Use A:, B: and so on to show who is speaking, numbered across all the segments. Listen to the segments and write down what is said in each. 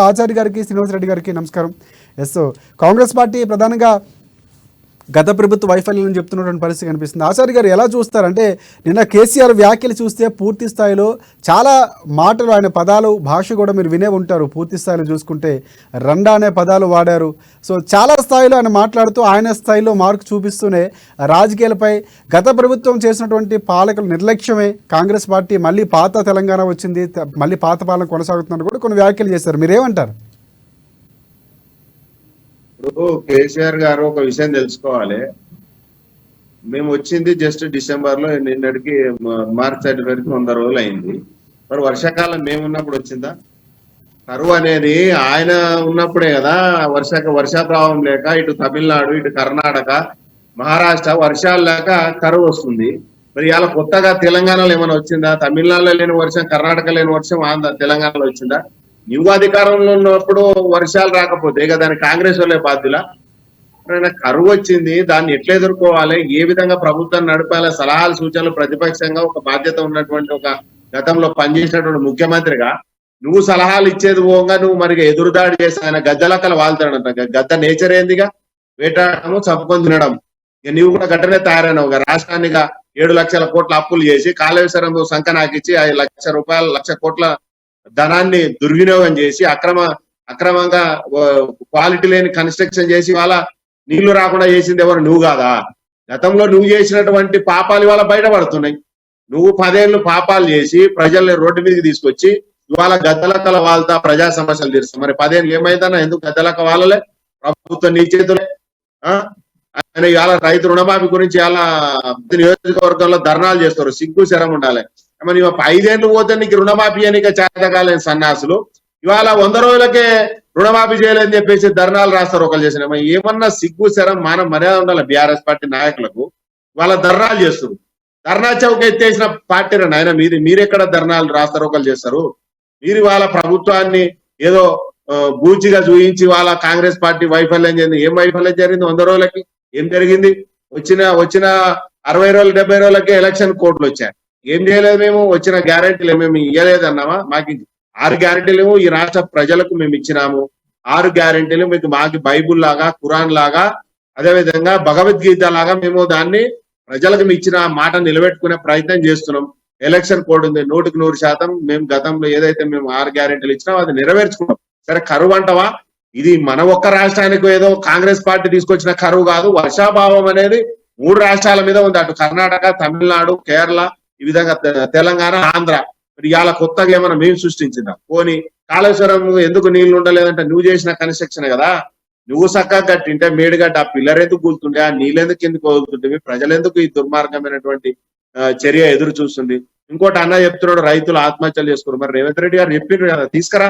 A: ఆచార్య గారికి శ్రీనివాసరెడ్డి గారికి నమస్కారం. ఎస్, కాంగ్రెస్ పార్టీ ప్రధానంగా గత ప్రభుత్వ వైఫల్యం చెప్తున్నటువంటి పరిస్థితి కనిపిస్తుంది. ఆచార్య గారు ఎలా చూస్తారంటే, నిన్న కేసీఆర్ వ్యాఖ్యలు చూస్తే పూర్తి స్థాయిలో చాలా మాటలు, ఆయన పదాలు, భాష కూడా మీరు వినే ఉంటారు. పూర్తి స్థాయిలో చూసుకుంటే రండా అనే పదాలు వాడారు. సో చాలా స్థాయిలో ఆయన మాట్లాడుతూ ఆయన స్థాయిలో మార్కు చూపిస్తూనే రాజకీయాలపై గత ప్రభుత్వం చేసినటువంటి పాలకుల నిర్లక్ష్యమే కాంగ్రెస్ పార్టీ మళ్ళీ పాత తెలంగాణ వచ్చింది, మళ్ళీ పాత పాలన కొనసాగుతుందని కూడా కొన్ని వ్యాఖ్యలు చేశారు. మీరేమంటారు?
B: ఇప్పుడు కేసీఆర్ గారు ఒక విషయం తెలుసుకోవాలి. మేము వచ్చింది జస్ట్ డిసెంబర్ లో, నిన్నటికి మార్చ్ 31కి 100 రోజులు అయింది. మరి వర్షాకాలం మేము ఉన్నప్పుడు వచ్చిందా? కరువు అనేది ఆయన ఉన్నప్పుడే కదా. వర్షాప్రభావం లేక ఇటు తమిళనాడు, ఇటు కర్ణాటక, మహారాష్ట్ర వర్షాలు లేక కరువు వస్తుంది. మరి ఇలా కొత్తగా తెలంగాణలో ఏమైనా వచ్చిందా? తమిళనాడులో లేని వర్షం, కర్ణాటక లేని వర్షం తెలంగాణలో వచ్చిందా? నువ్వు అధికారంలో ఉన్నప్పుడు వర్షాలు రాకపోతే ఇక దానికి కాంగ్రెస్ వాళ్ళే బాధ్యులా? కరువు వచ్చింది, దాన్ని ఎట్లా ఎదుర్కోవాలి, ఏ విధంగా ప్రభుత్వాన్ని నడపాలి, సలహాలు సూచనలు ప్రతిపక్షంగా ఒక బాధ్యత ఉన్నటువంటి ఒక గతంలో పనిచేసినటువంటి ముఖ్యమంత్రిగా నువ్వు సలహాలు ఇచ్చేది పోగా నువ్వు మరి ఎదురుదాడి చేసి ఆయన గద్దలక్కలు వాళ్తాడంట. గద్ద నేచర్ ఏందిగా? వేటాడము, చంపుకొని తినడం. ఇక నువ్వు కూడా గట్టనే తయారైనవుగా. రాష్ట్రాన్నిగా 7 లక్షల కోట్ల అప్పులు చేసి కాళేశ్వరం సంకనాకిచ్చి 5 లక్షల రూపాయల 1 లక్ష కోట్ల ధనాన్ని దుర్వినియోగం చేసి అక్రమంగా క్వాలిటీ లేని కన్స్ట్రక్షన్ చేసి వాళ్ళ నీళ్లు రాకుండా చేసింది ఎవరు? నువ్వు కాదా? గతంలో నువ్వు చేసినటువంటి పాపాలు ఇవాళ బయటపడుతున్నాయి. నువ్వు 10 ఏళ్ళు పాపాలు చేసి ప్రజల్ని రోడ్డు మీదకి తీసుకొచ్చి ఇవాళ గద్దలక్కల వాళ్ళతో ప్రజా సమస్యలు తీరుస్తాం. మరి 10 ఏళ్ళు ఏమైందన్నా? ఎందుకు గద్దలక్క వాళ్ళలే? ప్రభుత్వం నీ చేతులే. ఆయన ఇవాళ రైతు రుణమాఫీ గురించి ఇలా నియోజకవర్గంలో ధర్నాలు చేస్తారు. సిగ్గు శరం ఉండాలి. మరి 5 ఏళ్ళు పోతే నీకు రుణమాఫీ అని చేతకాలేని సన్నాసులు ఇవాళ 100 రోజులకే రుణమాఫీ చేయలేదని చెప్పేసి ధర్నాలు రాస్తారు. ఒకళ్ళు చేసిన ఏమన్నా సిగ్గు శరం మర్యాద ఉండాలి బీఆర్ఎస్ పార్టీ నాయకులకు. వాళ్ళ ధర్నాలు చేస్తారు. ధర్నా చౌక ఎత్తేసిన పార్టీ ఆయన మీరెక్కడ ధర్నాలు రాస్తారు ఒకళ్ళు చేస్తారు? మీరు వాళ్ళ ప్రభుత్వాన్ని ఏదో బూచిగా చూయించి వాళ్ళ కాంగ్రెస్ పార్టీ వైఫల్యం జరిగింది. ఏం వైఫల్యం జరిగింది? 100 రోజులకి ఏం జరిగింది? వచ్చిన 60 రోజులు 70 రోజులకే ఎలక్షన్ కోడ్లు వచ్చాయి. ఏం చేయలేదు మేము? వచ్చిన గ్యారెంటీలు మేము ఇవ్వలేదు అన్నామా? మాకు 6 గ్యారెంటీలు ఈ రాష్ట్ర ప్రజలకు మేము ఇచ్చినాము. 6 గ్యారెంటీలు మీకు మాకు బైబుల్ లాగా, ఖురాన్ లాగా, అదేవిధంగా భగవద్గీత లాగా మేము దాన్ని ప్రజలకు ఇచ్చిన మాట నిలబెట్టుకునే ప్రయత్నం చేస్తున్నాం. ఎలక్షన్ కోడ్ ఉంది, 100% మేము గతంలో ఏదైతే మేము 6 గ్యారెంటీలు ఇచ్చినామో అది నెరవేర్చుకున్నాం. సరే, కరువు అంటవా? ఇది మన ఒక్క రాష్ట్రానికి ఏదో కాంగ్రెస్ పార్టీ తీసుకొచ్చిన కరువు కాదు. వర్షాభావం అనేది 3 రాష్ట్రాల మీద ఉంది. అటు కర్ణాటక, తమిళనాడు, కేరళ, ఈ విధంగా తెలంగాణ, ఆంధ్ర. మరి ఇవాళ కొత్తగా ఏమైనా మేము సృష్టించిందా? పోనీ కాళేశ్వరం ఎందుకు నీళ్లు ఉండలేదంటే నువ్వు చేసిన కన్స్ట్రక్షన్ కదా. నువ్వు చక్కగా కట్టింటే మేడుగడ్డ ఆ పిల్లర్ ఎందుకు కూలుతుండే, ఆ నీళ్ళెందుకు ఎందుకు వదులుతుంటే, ప్రజలెందుకు ఈ దుర్మార్గమైనటువంటి చర్య ఎదురు చూస్తుంది? ఇంకోటి అన్న చెప్తున్నాడు, రైతులు ఆత్మహత్యలు చేసుకున్నారు. మరి రేవంత్ రెడ్డి గారు చెప్పిండ్రు కదా, తీసుకురా.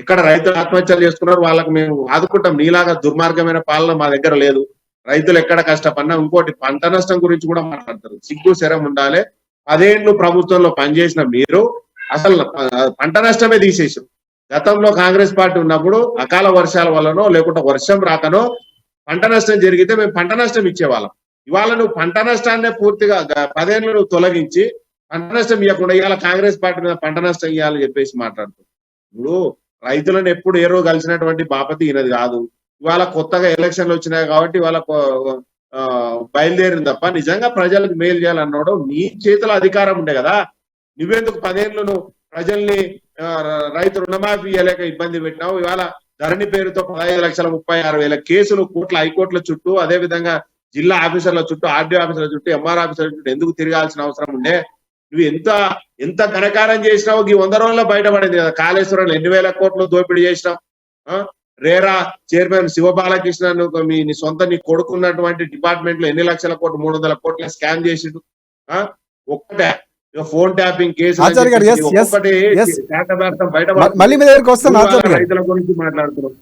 B: ఇక్కడ రైతులు ఆత్మహత్యలు చేసుకున్నారు, వాళ్ళకి మేము ఆదుకుంటాం. నీలాగా దుర్మార్గమైన పాలన మా దగ్గర లేదు. రైతులు ఎక్కడ కష్టపడినా. ఇంకోటి పంట నష్టం గురించి కూడా మాట్లాడతారు. సిగ్గు శరం ఉండాలి. 10 ఏళ్ళు ప్రభుత్వంలో పనిచేసిన మీరు అసలు పంట నష్టమే తీసేసారు. గతంలో కాంగ్రెస్ పార్టీ ఉన్నప్పుడు అకాల వర్షాల వల్లనో లేకుంటే వర్షం రాకనో పంట నష్టం జరిగితే మేము పంట నష్టం ఇచ్చేవాళ్ళం. ఇవాళ నువ్వు పంట నష్టాన్ని పూర్తిగా 10 ఏళ్ళు నువ్వు తొలగించి పంట నష్టం ఇవ్వకుండా ఇవాళ కాంగ్రెస్ పార్టీ మీద పంట నష్టం ఇవ్వాలని చెప్పేసి మాట్లాడుతున్నావు. ఇప్పుడు రైతులను ఎప్పుడు ఏరో కలిసినటువంటి బాపతి ఈయనది కాదు. ఇవాళ కొత్తగా ఎలక్షన్లు వచ్చినాయి కాబట్టి ఇవాళ బయలుదేరింది తప్ప నిజంగా ప్రజలకు మేలు చేయాలన్నాడు నీ చేతిలో అధికారం ఉండే కదా. నువ్వెందుకు 10 ఏళ్ళు నువ్వు ప్రజల్ని రైతు రుణమాఫీ ఇవ్వలేక ఇబ్బంది పెట్టినావు? ఇవాళ ధరణి పేరుతో 15,36,000 కేసులు హైకోర్టుల చుట్టూ, అదే విధంగా జిల్లా ఆఫీసర్ల చుట్టూ, ఆర్డీఓ ఆఫీసర్ల చుట్టూ, ఎంఆర్ ఆఫీసర్ల చుట్టూ ఎందుకు తిరగాల్సిన అవసరం ఉండే? నువ్వు ఎంత ఘనకారం చేసినావు? ఈ 100 రోజుల్లో బయటపడింది కదా. కాళేశ్వరంలో 8,000 కోట్లు దోపిడీ చేసినావు. రేరా చైర్మన్ శివబాలకృష్ణ నీ సొంత నీ కొడుకున్నటువంటి డిపార్ట్మెంట్ లో ఎన్ని లక్షల కోట్లు, 300 కోట్ల స్కామ్ చేసిండు. ఒక్కటే ఫోన్ ట్యాపింగ్ కేసు
A: రైతుల గురించి మాట్లాడుతున్నాం.